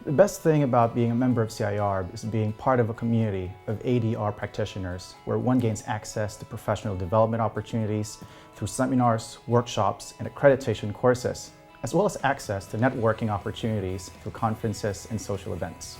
The best thing about being a member of CIArb is being part of a community of ADR practitioners where one gains access to professional development opportunities through seminars, workshops, and accreditation courses, as well as access to networking opportunities through conferences and social events.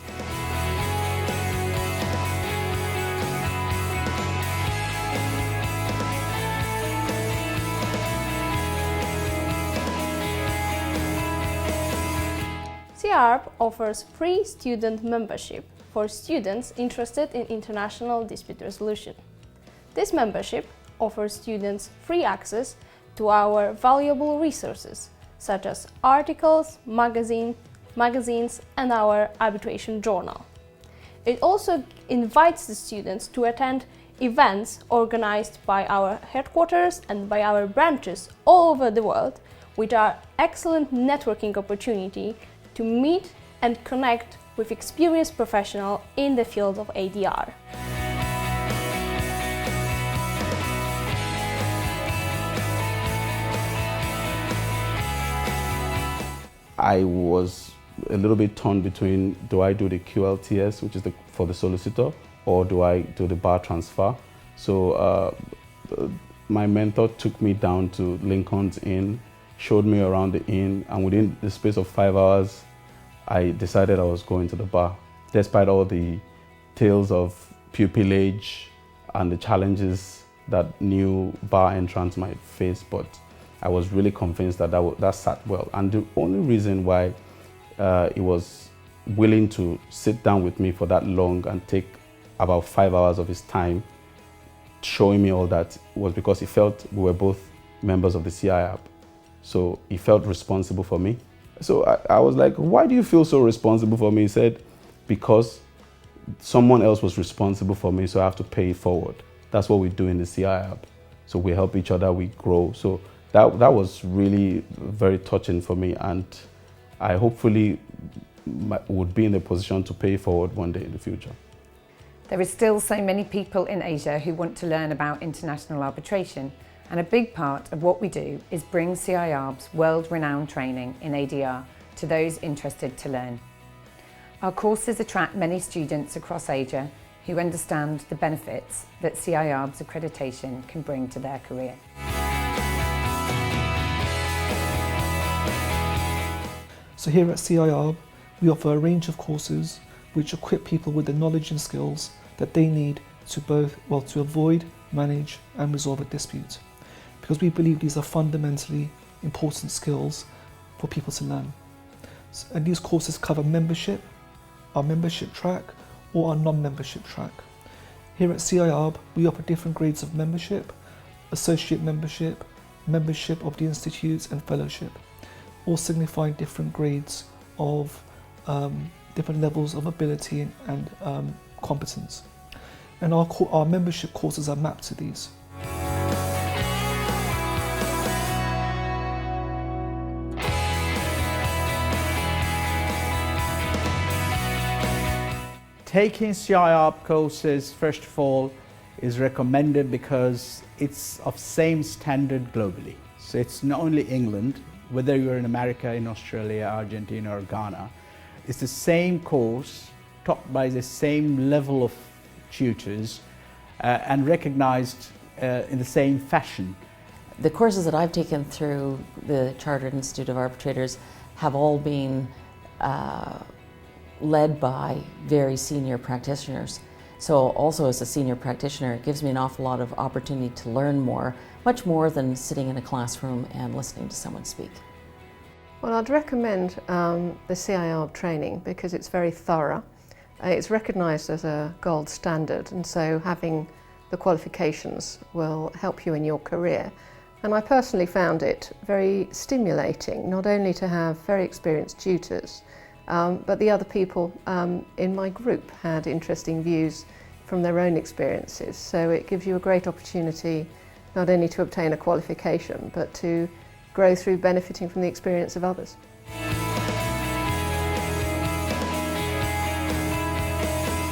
CIArb offers free student membership for students interested in international dispute resolution. This membership offers students free access to our valuable resources, such as articles, magazines, and our arbitration journal. It also invites the students to attend events organized by our headquarters and by our branches all over the world, which are excellent networking opportunity to meet and connect with experienced professionals in the field of ADR. I was a little bit torn between, do I do the QLTS, which is for the solicitor, or do I do the bar transfer? So my mentor took me down to Lincoln's Inn, showed me around the inn, and within the space of 5 hours, I decided I was going to the bar. Despite all the tales of pupillage and the challenges that new bar entrants might face, but I was really convinced that that sat well. And the only reason why he was willing to sit down with me for that long and take about 5 hours of his time showing me all that was because he felt we were both members of the CIArb. So he felt responsible for me. So I was like, why do you feel so responsible for me? He said, because someone else was responsible for me, so I have to pay it forward. That's what we do in the CIArb. So we help each other, we grow. So that was really very touching for me, and I hopefully would be in the position to pay forward one day in the future. There is still so many people in Asia who want to learn about international arbitration, and a big part of what we do is bring CIArb's world-renowned training in ADR to those interested to learn. Our courses attract many students across Asia who understand the benefits that CIArb's accreditation can bring to their career. So here at CIArb, we offer a range of courses which equip people with the knowledge and skills that they need to to avoid, manage and resolve a dispute. Because we believe these are fundamentally important skills for people to learn. And these courses cover membership, our membership track or our non-membership track. Here at CIArb, we offer different grades of membership, associate membership, membership of the institutes and fellowship, all signifying different grades of different levels of ability and competence. And our membership courses are mapped to these. Taking CIArb courses, first of all, is recommended because it's of same standard globally. So it's not only England, whether you're in America, in Australia, Argentina or Ghana, it's the same course taught by the same level of tutors and recognized in the same fashion. The courses that I've taken through the Chartered Institute of Arbitrators have all been led by very senior practitioners. So also as a senior practitioner, it gives me an awful lot of opportunity to learn more, much more than sitting in a classroom and listening to someone speak. Well, I'd recommend the CIArb training because it's very thorough. It's recognised as a gold standard, and so having the qualifications will help you in your career. And I personally found it very stimulating, not only to have very experienced tutors, but the other people in my group had interesting views from their own experiences. So it gives you a great opportunity not only to obtain a qualification, but to grow through benefiting from the experience of others.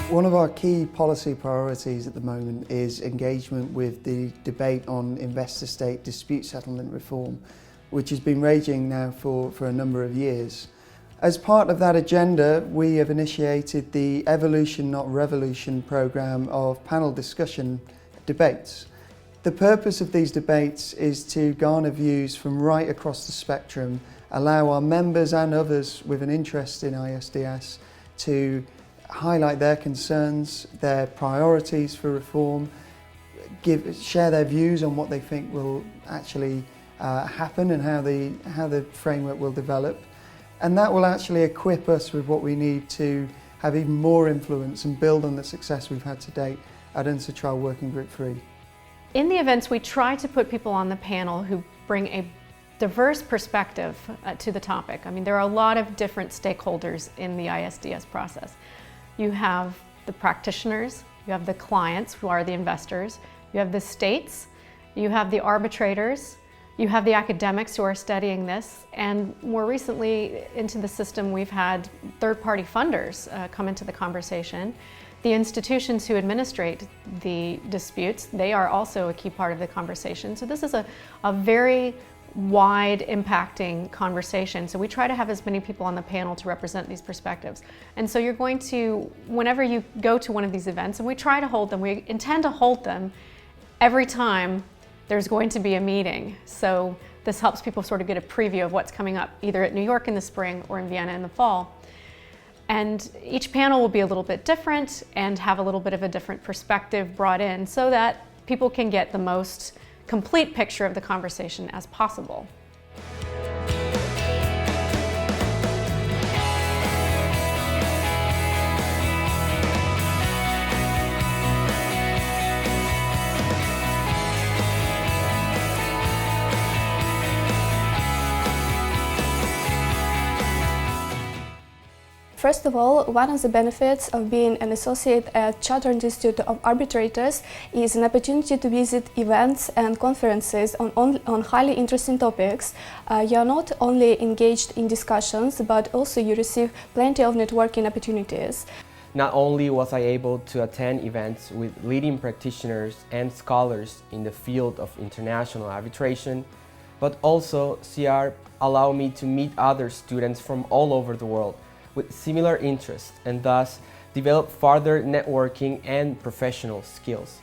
One of our key policy priorities at the moment is engagement with the debate on investor-state dispute settlement reform, which has been raging now for a number of years. As part of that agenda, we have initiated the Evolution Not Revolution programme of panel discussion debates. The purpose of these debates is to garner views from right across the spectrum, allow our members and others with an interest in ISDS to highlight their concerns, their priorities for reform, share their views on what they think will actually happen and how the framework will develop. And that will actually equip us with what we need to have even more influence and build on the success we've had to date at UNCITRAL Working Group 3. In the events, we try to put people on the panel who bring a diverse perspective to the topic. I mean, there are a lot of different stakeholders in the ISDS process. You have the practitioners, you have the clients who are the investors, you have the states, you have the arbitrators, you have the academics who are studying this, and more recently into the system we've had third-party funders come into the conversation. The institutions who administrate the disputes, they are also a key part of the conversation. So this is a very wide impacting conversation. So we try to have as many people on the panel to represent these perspectives. And so you're going to, whenever you go to one of these events, and we try to hold them, we intend to hold them every time there's going to be a meeting. So this helps people sort of get a preview of what's coming up, either at New York in the spring or in Vienna in the fall. And each panel will be a little bit different and have a little bit of a different perspective brought in so that people can get the most complete picture of the conversation as possible. First of all, one of the benefits of being an associate at Chartered Institute of Arbitrators is an opportunity to visit events and conferences on highly interesting topics. You are not only engaged in discussions, but also you receive plenty of networking opportunities. Not only was I able to attend events with leading practitioners and scholars in the field of international arbitration, but also CIArb allowed me to meet other students from all over the world with similar interests and thus develop further networking and professional skills.